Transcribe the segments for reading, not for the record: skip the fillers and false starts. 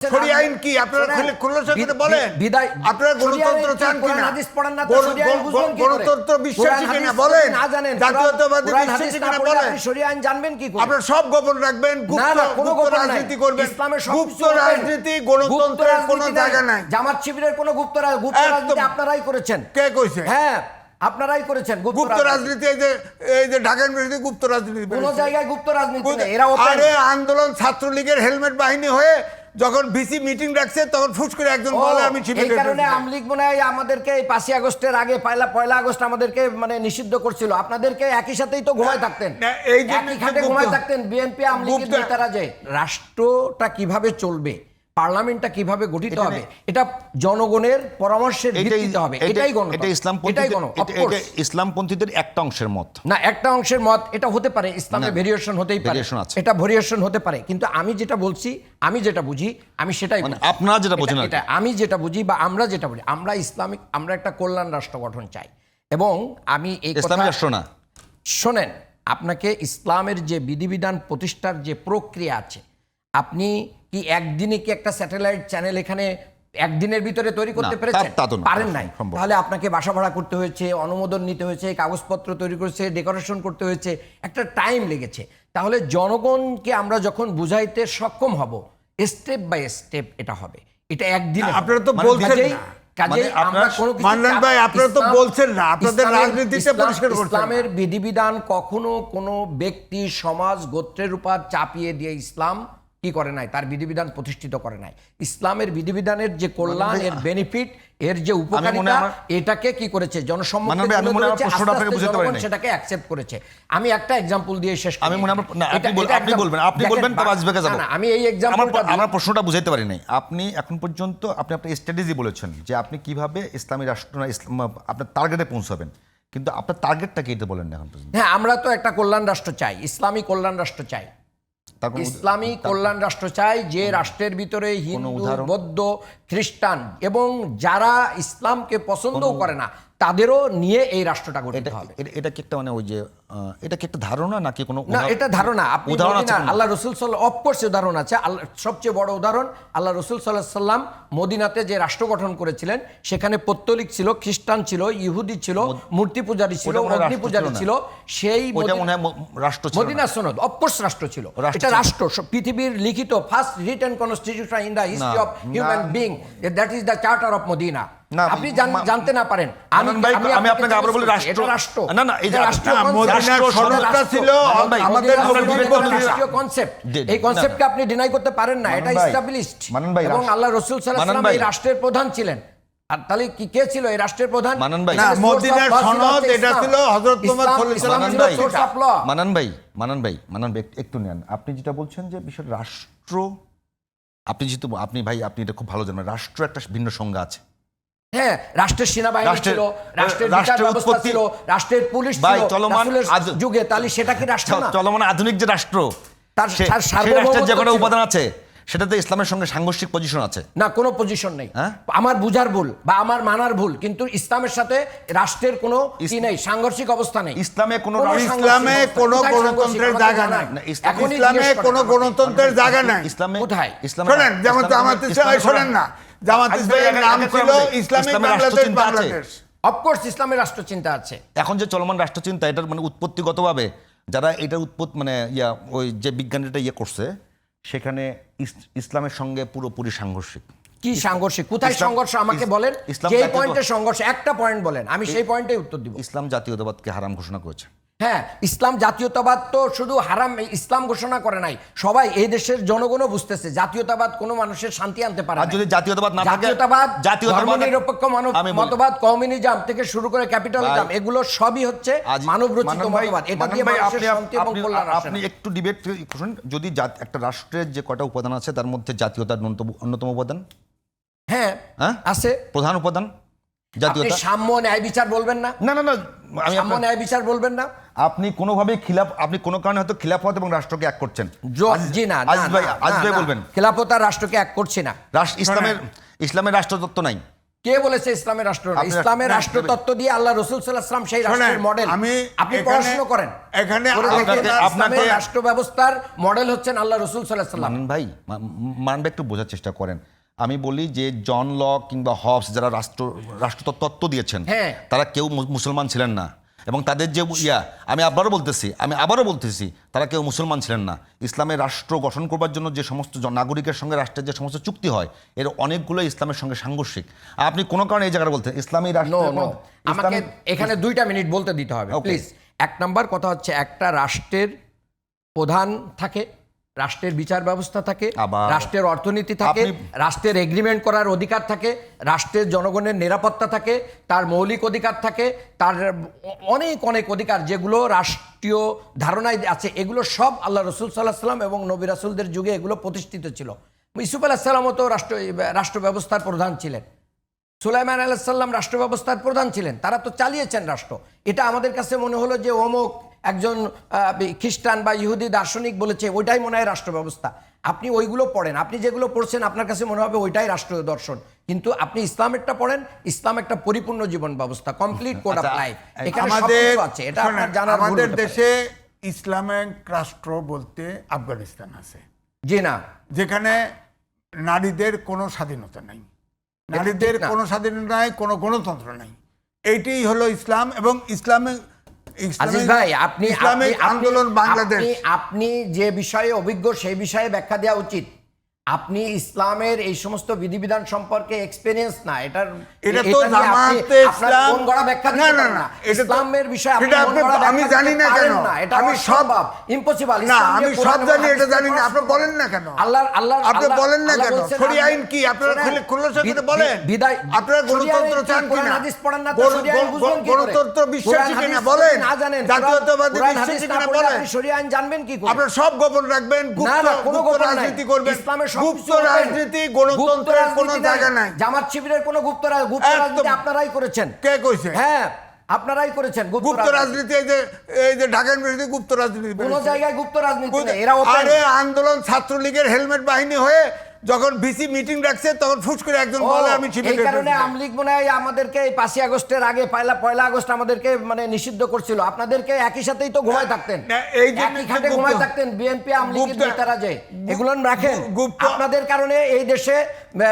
শরিয়া আইন কি আপনারা খোলাসা করে বলেন? আপনারা গণতন্ত্র চান কিনা? গণতন্ত্র বিশ্বাসী কিনা বলেন? জাতীয়তাবাদী বিশ্বাসী কিনা বলেন? শরিয়া আইন জানবেন কি করে? আপনারা সব গোপন রাখবেন, গুপ্ত রাজনীতি করবেন। গুপ্ত রাজনীতি গণতন্ত্রের কোনো জায়গা নাই। জামাত শিবিরের কোনো গুপ্ত রাজনীতি আপনারাই করেছেন। কে কইছে? হ্যাঁ, আপনারাই করেছেন গুপ্ত রাজনীতি। এই যে ঢাকা ইউনিভার্সিটি গুপ্ত রাজনীতি, কোন জায়গায় গুপ্ত রাজনীতি নেই। এরা আরে আন্দোলন ছাত্রলীগের হেলমেট বাহিনী হয়ে যখন ভিসি মিটিং রাখছে তখন ফুস করে একজন বলে আমি শিবির। এই কারণে আওয়ামী লীগ মনে হয় আমাদেরকে 5 আগস্টের আগে পয়লা আগস্ট আমাদেরকে মানে নিষিদ্ধ করছিল। আপনাদেরকে একই সাথেই তো ঘুমায় থাকতেন, এই যে একই খাটে ঘুমায় থাকতেন বিএনপি আওয়ামী লীগের নেতারা। যে রাষ্ট্রটা কিভাবে চলবে, পার্লামেন্টটা কিভাবে গঠিত হবে, এটা জনগণের পরামর্শের ভিত্তিতে হবে। এটাই ইসলামপন্থীদের একটা অংশের মত না, একটা অংশের মত। এটা হতে পারে, ইসলামের ভেরিয়েশন হতেই পারে, এটা ভেরিয়েশন হতে পারে। কিন্তু আমি যেটা বলছি, আমি যেটা বুঝি, আমি সেটাই বলছি। আপনারা যেটা বুঝেন, এটা আমি যেটা বুঝি বা আমরা যেটা বুঝি, আমরা ইসলামিক, আমরা একটা কল্যাণ রাষ্ট্র গঠন চাই। এবং আমি এই ইসলামিক রাষ্ট্র না, শোনেন, আপনাকে ইসলামের যে বিধিবিধান প্রতিষ্ঠার যে প্রক্রিয়া আছে, আপনি কি একদিনে কি একটা স্যাটেলাইট চ্যানেল এখানে একদিনের ভিতরে তৈরি করতে পেরেছেন? পারেন নাই। তাহলে আপনাকে বাসা ভাড়া করতে হয়েছে, অনুমোদন নিতে হয়েছে, কাগজপত্র তৈরি করেছে, ডেকোরেশন করতে হয়েছে, একটা টাইম লেগেছে। তাহলে জনগণকে আমরা যখন বুঝাইতে সক্ষম হব, স্টেপ বাই স্টেপ এটা হবে। এটা একদিন আপনারা তো বলছেন না। মান্নান ভাই, আপনারা তো বলছেন না, আপনাদের রাজনীতিটা পরিষ্কার করছেন। ইসলামের বিধিবিধান কখনো কোনো ব্যক্তি, সমাজ, গোত্রের উপর চাপিয়ে দিয়ে ইসলাম কি করে নাই, তার বিধিবিধান প্রতিষ্ঠিত করে নাই। ইসলামের বিধিবিধানের যে কল্যাণ, এর বেনিফিট, এর যে উপকারিতা, এটাকে কি করেছে জনসম্মুখে সেটাকে অ্যাকসেপ্ট করেছে। আমি একটা এক্সাম্পল দিয়ে শেষ করি। আমি এই এক্সাম্পলটা, আমার প্রশ্নটা বুঝাইতে পারি নাই। আপনি এখন পর্যন্ত আপনি আপনার স্ট্র্যাটেজি বলেছেন যে আপনি কিভাবে ইসলামী রাষ্ট্র আপনার টার্গেটে পৌঁছাবেন, কিন্তু আপনার টার্গেটটা কি এটা বলেন না এখন পর্যন্ত। হ্যাঁ, আমরা তো একটা কল্যাণ রাষ্ট্র চাই, ইসলামী কল্যাণ রাষ্ট্র চাই। ইসলামী কল্যাণ রাষ্ট্র চাই, যে রাষ্ট্রের ভিতরে হিন্দু, বৌদ্ধ, খ্রিস্টান এবং যারা ইসলামকে পছন্দও করে না তাদেরও নিয়ে এই রাষ্ট্রটা গঠিত হবে। এটা কি একটা মানে ওই যে এটা কি একটা ধারণা নাকি কোনো? না, এটা ধারণা। আপনি আল্লাহ রাসূল সাল্লাল্লাহু, অফকোর্স উদাহরণ আছে। সবচেয়ে বড় উদাহরণ আল্লাহ রাসূল সাল্লাল্লাহু আলাইহি সাল্লাম মদিনাতে যে রাষ্ট্র গঠন করেছিলেন, সেখানে পৌত্তলিক ছিল, খ্রিস্টান ছিল, ইহুদি ছিল, মূর্তি পূজারী ছিল, অগ্নি পূজারী ছিল। সেই মদিনা সনদ অফকোর্স রাষ্ট্র ছিল। এটা রাষ্ট্র, পৃথিবীর লিখিত first written constitution in the history of human being, that is the charter of Medina. আপনি জানতে না পারেন, আমি আপনাকে আবার বলি রাষ্ট্র না, না, এই যে রাষ্ট্র সনদটা ছিল আমাদের রাষ্ট্রীয় কনসেপ্ট। এই কনসেপ্টকে আপনি ডিনাই করতে পারেন না, এটা এস্টাবলিশড। এবং আল্লাহ রাসূল সাল্লাল্লাহু আলাইহি ওয়াসাল্লাম এই রাষ্ট্রের প্রধান ছিলেন। আর তাহলে কি কে ছিল এই রাষ্ট্রের প্রধান? না, মদিনার সনদ এটা ছিল হযরত মুহাম্মদ সাল্লাল্লাহু আলাইহি ওয়াসাল্লাম। মানান ভাই একটু নেন। আপনি যেটা বলছেন যে বিষয় রাষ্ট্র, আপনি যেহেতু আপনি এটা খুব ভালো জানেন, রাষ্ট্র একটা ভিন্ন সংজ্ঞা আছে। হ্যাঁ, রাষ্ট্রের সেনাবাহিনী ছিল, রাষ্ট্রের বিচার ব্যবস্থা ছিল, রাষ্ট্রের পুলিশ ছিল রাসূলের যুগে। তাহলে সেটা কি রাষ্ট্র না? চলমান আধুনিক যে রাষ্ট্র, তার যে কোনো উপাদান আছে, সেটাতে ইসলামের সঙ্গে সাংঘর্ষিক পজিশন আছে না? কোনো পজিশন নেই। আমার বুঝার ভুল বা আমার মানার ভুল, কিন্তু ইসলামের সাথে রাষ্ট্রের কোনো কি নেই, সাংঘর্ষিক অবস্থা নেই। ইসলামে কোনো গণতন্ত্রের জায়গা নাই। ইসলামে কোনো গণতন্ত্রের জায়গা নাই। ইসলামে কোথায়? শোনেন, যেমন জামাত ইসলাম, শোনেন না, জামাত ইসলামের নাম ছিল ইসলামিক বাংলাদেশ। অফকোর্স ইসলামের রাষ্ট্রচিন্তা আছে। এখন যে চলমান রাষ্ট্রচিন্তা, এটার মানে উৎপত্তিগতভাবে যারা এটার মানে ওই যে বিজ্ঞানীটা করছে, সেখানে ইসলামের সঙ্গে পুরোপুরি সাংঘর্ষিক। কি সাংঘর্ষিক? কোথায় সংঘর্ষ আমাকে বলেন। যে পয়েন্টে সংঘর্ষ, একটা পয়েন্ট বলেন, আমি সেই পয়েন্টেই উত্তর দিব। ইসলাম জাতীয়তাবাদকে হারাম ঘোষণা করেছে। হ্যাঁ, ইসলাম জাতীয়তাবাদ তো শুধু হারাম ইসলাম ঘোষণা করে নাই, সবাই এই দেশের জনগণও বুঝতেছে জাতীয়তাবাদ কোনো মানুষের শান্তি আনতে পারে না। আর যদি জাতীয়তাবাদ না থাকে, জাতীয়তাবাদ ধর্মনিরপেক্ষ মতবাদ, কমিউনিজম থেকে শুরু করে ক্যাপিটালিজম, এগুলো সবই হচ্ছে মানবরচিত মতবাদ। এটা দিয়ে মানুষের শান্তি এবং কল্যাণ আসে না। আপনি একটু ডিবেট করুন। যদি একটা রাষ্ট্রের যে কয়টা উপাদান আছে, তার মধ্যে জাতীয়তার অন্যতম উপাদান। হ্যাঁ, আছে, প্রধান উপাদান জাতীয়তা। সাম্য ন্যায় বিচার বলবেন না? না, সাম্য ন্যায় বিচার বলবেন না? আপনি কোনোভাবে আপনি কোনো কারণে হয়তো খিলাফত এবং রাষ্ট্রকে এক করছেন। জি না, আজ ভাই বলবেন খিলাফত আর রাষ্ট্রকে এক করছি না। ইসলামের রাষ্ট্রতত্ত্ব নাই। কে বলেছে ইসলামের রাষ্ট্র? আপনি- ইসলামের না, রাষ্ট্রতত্ত্ব দিয়ে আল্লাহ রাসূল সাল্লাল্লাহু আলাইহি ওয়াসাল্লাম সেই রাষ্ট্রের শোনেন, মডেল। আমি আপনি এখানে- পড়াশোনা করেন, এখানে করে দেখেন, আপনাকে- ইসলামের রাষ্ট্র ব্যবস্থার মডেল হচ্ছেন আল্লাহ রাসূল সাল্লাল্লাহু আলাইহি ওয়াসাল্লাম। মানন ভাই মানবে একটু বোঝার চেষ্টা করেন। আমি বলি যে জন লক কিংবা হবস যারা রাষ্ট্রতত্ত্ব দিয়েছেন, হ্যাঁ। তারা কেউ মুসলমান ছিলেন না, এবং তাদের যে আমি আবারও বলতেছি তারা কেউ মুসলমান ছিলেন না। ইসলামের রাষ্ট্র গঠন করবার জন্য যে সমস্ত নাগরিকের সঙ্গে রাষ্ট্রের যে সমস্ত চুক্তি হয়, এর অনেকগুলো ইসলামের সঙ্গে সাংঘর্ষিক। আপনি কোনো কারণে এই জায়গাটা বলতেন ইসলামী রাষ্ট্র আমাকে এখানে 2টা মিনিট বলতে দিতে হবে Okay. প্লিজ। 1 নাম্বার কথা হচ্ছে, একটা রাষ্ট্রের প্রধান থাকে, রাষ্ট্রের বিচার ব্যবস্থা থাকে, আবার রাষ্ট্রের অর্থনীতি থাকে, আপনি- রাষ্ট্রের এগ্রিমেন্ট করার অধিকার থাকে, রাষ্ট্রের জনগণের নিরাপত্তা থাকে, তার মৌলিক অধিকার থাকে, তার অনেক অনেক অধিকার যেগুলো রাষ্ট্রীয় ধারণায় আছে, এগুলো সব আল্লাহ রসুল সাল্লাহ সাল্লাম এবং নবী রাসূলদের যুগে এগুলো প্রতিষ্ঠিত ছিল। ইউসুফ আলাইহিস সালামও তো রাষ্ট্র ব্যবস্থার প্রধান ছিলেন, সুলাইমান আলাইহিস সালাম রাষ্ট্র ব্যবস্থার প্রধান ছিলেন, তারা তো চালিয়েছেন রাষ্ট্র। এটা আমাদের কাছে মনে হলো যে অমুক একজন খ্রিস্টান বা ইহুদি দার্শনিক বলেছে, ওইটাই মনে হয় রাষ্ট্র ব্যবস্থা। আপনি ওইগুলো পড়েন, আপনি যেগুলো পড়ছেন আপনার কাছে মনে হবে ওইটাই রাষ্ট্রীয় দর্শন, কিন্তু আপনি ইসলামেরটা পড়েন, ইসলাম একটা পরিপূর্ণ জীবন ব্যবস্থা, কমপ্লিট কোড অফ লাইফ, এখানে আমাদের সবকিছু আছে। এটা আপনার শোনেন, জানার ভুল আমাদের হতে পারে। দেশে ইসলামিক রাষ্ট্র বলতে আফগানিস্তান আছে, জি না, যেখানে নারীদের কোনো স্বাধীনতা নাই, নারীদের ঠিক না। কোনো স্বাধীনতা নাই, কোনো গণতন্ত্র নাই। এইটাই হলো ইসলাম এবং আজিজ ভাই, আপনি ইসলামিক আন্দোলন বাংলাদেশ। আপনি যে বিষয়ে অভিজ্ঞ সেই বিষয়ে ব্যাখ্যা দেওয়া উচিত। আপনি ইসলামের এই সমস্ত বিধিবিধান সম্পর্কে এক্সপেরিয়েন্স না, এটা তো এটা নিয়ে জামাতে আপনার ইসলাম কোন গড়া ব্যাখ্যা দিতে পারেন না। এটা তো- ইসলামের বিষয়ে আপনি এটা কোন গড়া ব্যাখ্যা আমি দিতে জানি না পারেন কেন, না, এটা আমি সব ইম্পসিবল। না, আমি সব জানি, এটা জানি না, আপনি বলেন না কেন? আপনি বলেন না কেন? শরিয়া আইন কি আপনারা খোলাসা করে বলেন? আপনারা গণতন্ত্র চান কিনা? গণতন্ত্র বিশ্বাসী কিনা বলেন? জাতীয়তাবাদী বিশ্বাসী কিনা বলেন? শরিয়া আইন জানবেন কি করে? আপনারা সব গোপন রাখবেন, গুপ্ত রাজনীতি করবেন, গুপ্ত রাজনীতি, গণতন্ত্রের কোনো জায়গা নাই। জামাত শিবিরের কোনো গুপ্ত রাজনীতি আপনারাই করেছেন। কে কইছে? হ্যাঁ, আপনারাই করেছেন গুপ্ত রাজনীতি। এই যে ঢাকা ইউনিভার্সিটি গুপ্ত রাজনীতি কোন বেরিয়েছে। জায়গায় গুপ্ত রাজনীতি নেই, এরা ওপেন। আরে আন্দোলন ছাত্রলীগের হেলমেট বাহিনী হয়ে যখন ভিসি মিটিং রাখছে তখন ফুস করে একজন বলে আমি এই শিবিরের কারণে প্রেসিডেন্ট। আমলিগ মনে হয় আমাদেরকে এই 5ই আগস্টের আগে পয়লা আগস্ট আমাদেরকে মানে নিষিদ্ধ করছিল। আপনাদেরকে একই সাথেই তো ঘুমায় থাকতেন, না, এই জন্য একই খাটে গুপ্ত- ঘুমায় থাকতেন বিএনপি আমলিগের গুপ্ত- নেতারা যে এগুলো রাখেন। গুপ্ত- আপনাদের কারণে এই দেশে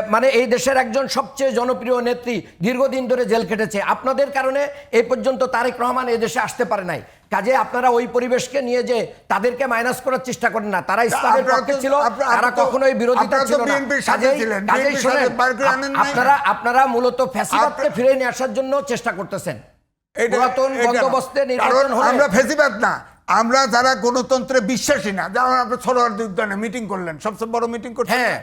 মানে এই দেশের একজন সবচেয়ে জনপ্রিয় নেত্রী দীর্ঘদিন ধরে জেল খেটেছে। আপনাদের কারণে এই পর্যন্ত তারেক রহমান এই দেশে আসতে পারে নাই। কাজে আপনারা ওই পরিবেশকে নিয়ে যে তাদেরকে মাইনাস করার চেষ্টা করেন না। তারা ইসলামের আপনারা পক্ষে তো- ছিল, তারা কখনোই বিরোধিতা আপনারা তো ছিল না। বিএনপির সাথে ছিলেন, কাজেই বিএনপির শোনেন, সাথে বার করে আনেন নাই? আপনারা মূলত ফ্যাসিবাদকে ফিরে নিয়ে আসার জন্য চেষ্টা করতেছেন। পুরাতন বন্দোবস্তে নির্বাচন হলে আমরা ফেসিবাদ না, আমরা যারা গণতন্ত্রে বিশ্বাসী না, যেমন আপনি সরোয়ার্দী উদ্যানে মিটিং করলেন, সবচেয়ে বড় মিটিং করছেন, হ্যাঁ।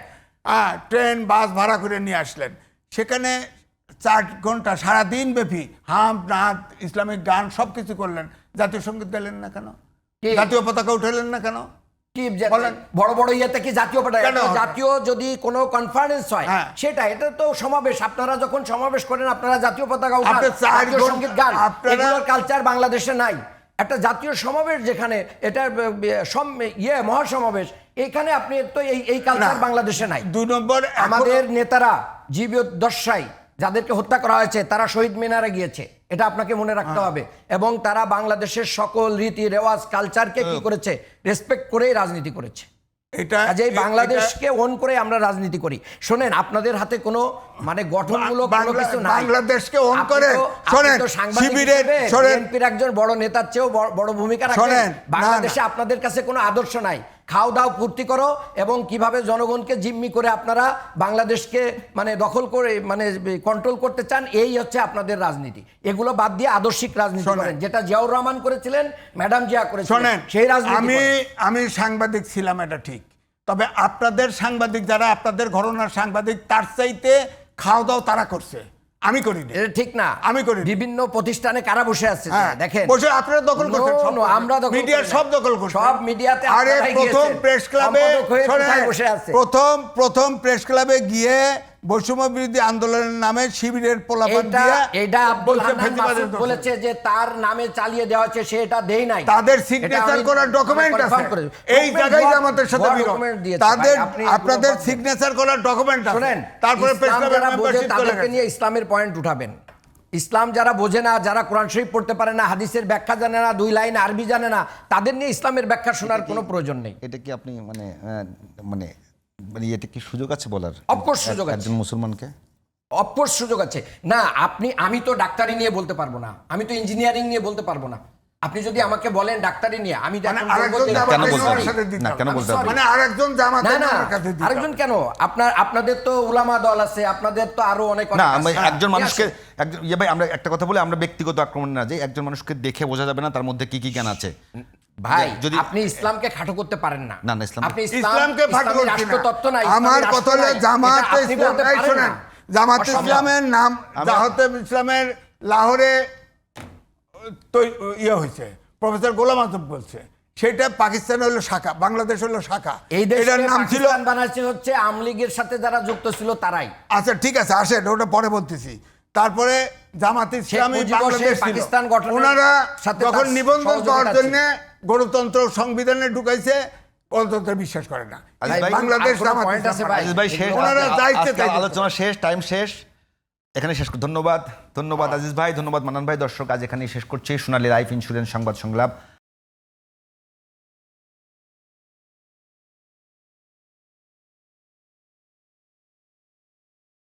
ট্রেন বাস ভাড়া করে নিয়ে আসলেন, সেখানে 4 ঘন্টা সারাদিন ব্যাপী হাম নাচ ইসলামিক গান সবকিছু করলেন, জাতীয় সঙ্গীত গাইলেন না কেন? কি? জাতীয় পতাকা উঠাইলেন না কেন? কি বলেন। বড় বড় ইয়েতে কি জাতীয় পতাকা? কেন? জাতীয় যদি কোনো কনফারেন্স হয় হ্যাঁ। এটা তো সমাবেশ। আপনারা যখন সমাবেশ করেন আপনারা জাতীয় পতাকা উঠান, আপনি 4 জাতীয় ঘন্টা- সঙ্গীত গান, আপনারা- এগুলোর কালচার বাংলাদেশে নাই। একটা জাতীয় সমাবেশ যেখানে এটা মহাসমাবেশ, এখানে আপনি তো এই কালচার না। বাংলাদেশে নাই। 2 নম্বর আমাদের নেতারা জীবদ্দশায় যাদেরকে হত্যা করা হয়েছে তারা শহীদ মিনারে গিয়েছে, এটা আপনাকে মনে রাখতে হবে। এবং তারা বাংলাদেশের সকল রীতি রেওয়াজ কালচারকে কি করেছে, রেসপেক্ট করেই রাজনীতি করেছে। কাজেই বাংলাদেশকে অন করে আমরা রাজনীতি করি। শোনেন, আপনাদের হাতে কোনো মানে গঠনমূলক কোনো কিছু নাই। বাংলাদেশকে অন আপনি করে তো শোনেন, সাংবাদিক শিবিরের হিসেবে শোনেন, বিএনপির একজন বড় নেতার চেয়েও বড় ভূমিকা রাখেন। শোনেন, বাংলাদেশে আপনাদের কাছে কোনো আদর্শ নাই। খাও দাও ফুর্তি করো এবং কিভাবে জনগণকে জিম্মি করে আপনারা বাংলাদেশকে মানে দখল করে মানে কন্ট্রোল করতে চান, এই হচ্ছে আপনাদের রাজনীতি। এগুলো বাদ দিয়ে আদর্শিক রাজনীতি করেন, যেটা জিয়াউর রহমান করেছিলেন, ম্যাডাম জিয়া করেছিলেন, শোনেন, সেই রাজনীতি করেন। আমি সাংবাদিক ছিলাম, এটা ঠিক। তবে আপনাদের সাংবাদিক যারা আপনাদের ঘরানার সাংবাদিক, তার চাইতে খাওয়া দাওয়া তারা করছে, আমি করিনি। এটা ঠিক না। আমি করি বিভিন্ন প্রতিষ্ঠানে কারা বসে আছে দেখেন, বসে আপনারা দখল করছেন, আমরা দখল মিডিয়া করি না। সব দখল করছে, সব মিডিয়াতে আরে আপনারাই প্রথম গিয়েছেন। প্রেস ক্লাবে সম্পাদক হয়ে কোথায় বসে আছে? প্রথম প্রেস ক্লাবে গিয়ে বৈষম্য বিরোধী আন্দোলনের নামে শিবিরের পোলাপান দিয়া এটা আব্দুল বলছে হান্নান ফেসিবাদের মাসুদ দোষর। বলেছে যে তার নামে চালিয়ে দেওয়া হচ্ছে, সে এটা দেই নাই। তাদের এটা সিগনেচার আমি- করা ডকুমেন্ট আমি আছে, confirm করে- এই document জায়গায় ভুয়া- জামাতের সাথে ভুয়া বিরোধ। document দিয়েছে তাদের ভাই, আপনি আপনাদের এগুলো বাদ দেন। সিগনেচার করা ডকুমেন্ট আছে, শোনেন, তারপরে ইসলাম যারা বোঝে মেম্বারশিপ চলে তাদেরকে গেছে। নিয়ে ইসলামের পয়েন্ট উঠাবেন। ইসলাম যারা বোঝে না, যারা কোরআন শরীফ পড়তে পারে না, হাদিসের ব্যাখ্যা জানে না, 2 লাইন আরবি জানে না, তাদের নিয়ে ইসলামের ব্যাখ্যা শোনার কোনো প্রয়োজন নেই। এটা কি আপনি মানে মানে মানে এটা কি সুযোগ আছে বলার? Of course সুযোগ আছে। একজন মুসলমানকে অফকোর্স সুযোগ আছে না। আমি তো ডাক্তারি নিয়ে বলতে পারবো না, আমি তো ইঞ্জিনিয়ারিং নিয়ে বলতে পারবো না। আপনি যদি আমাকে বলেন ডাক্তারি নিয়ে, আমি মানে এখন বলবো আরেকজন যে- জামাতের কেন বলতে হবে? সাথে দিতে না, হবে। কেন বলতে হবে? মানে আরেকজন জামাতের না কাছে দিতে হবে। আরেকজন কেন? আপনাদের তো উলামা দল আছে, আপনাদের তো আরো অনেক না, আছে। আমি একজন ঠিক মানুষকে আছে? একজন ভাই, আমরা একটা কথা বলি, আমরা ব্যক্তিগত আক্রমণ না, যে একজন মানুষকে দেখে বোঝা যাবে না তার মধ্যে কি কি জ্ঞান আছে। ভাই যদি আপনি ইসলামকে খাটো করতে পারেন না। না, ইসলাম- আপনি ইসলামকে ফাঁকি ইসলামী করছি না। রাষ্ট্রতত্ত্ব নাই, আমার ইসলামী কথা হলো রাষ্ট্র নাই। জামাতে এটা আপনি ইসলাম, বলতে এই পারেন শোনেন, না। জামাতে অসম্ভব। ইসলামের নাম, জামাতে ইসলামের লাহোরে ইয়ে হয়েছে, প্রফেসর গোলাম আজম বলছে, সেটা পাকিস্তান হলো শাখা, বাংলাদেশ হলো শাখা। এই এটার দেশের নাম ছিল, পাকিস্তান বানাচ্ছে হচ্ছে আওয়ামী লীগের সাথে যারা যুক্ত ছিল তারাই। আচ্ছা ঠিক আছে, আসেন ওটা পরে বলতেছি। তারপরে জামাতে ইসলামী মুজিবুর বাংলাদেশ শেখ ছিল। পাকিস্তান গঠনের ওনারা সাথে যখন তার নিবন্ধন সহযোগিতা পাওয়ার ছিল। জন্য গণতন্ত্র সংবিধানে ঢুকাইছে, গণতন্ত্র বিশ্বাস করে না আজিজ ভাই, বাংলাদেশ আর কোনো জামাত point আছে ইসলাম ভাই? পারে। আজিজ ভাই, শেষ ওনারা দায়িত্বে আজকের থাকবে। আলোচনা শেষ, টাইম শেষ, এখানে শেষ ধন্যবাদ আজিজ ভাই, ধন্যবাদ মান্নান ভাই, ধন্যবাদ দর্শক, আজ এখানেই শেষ করছি সোনালী লাইফ ইন্স্যুরেন্স সংবাদ সংলাপ।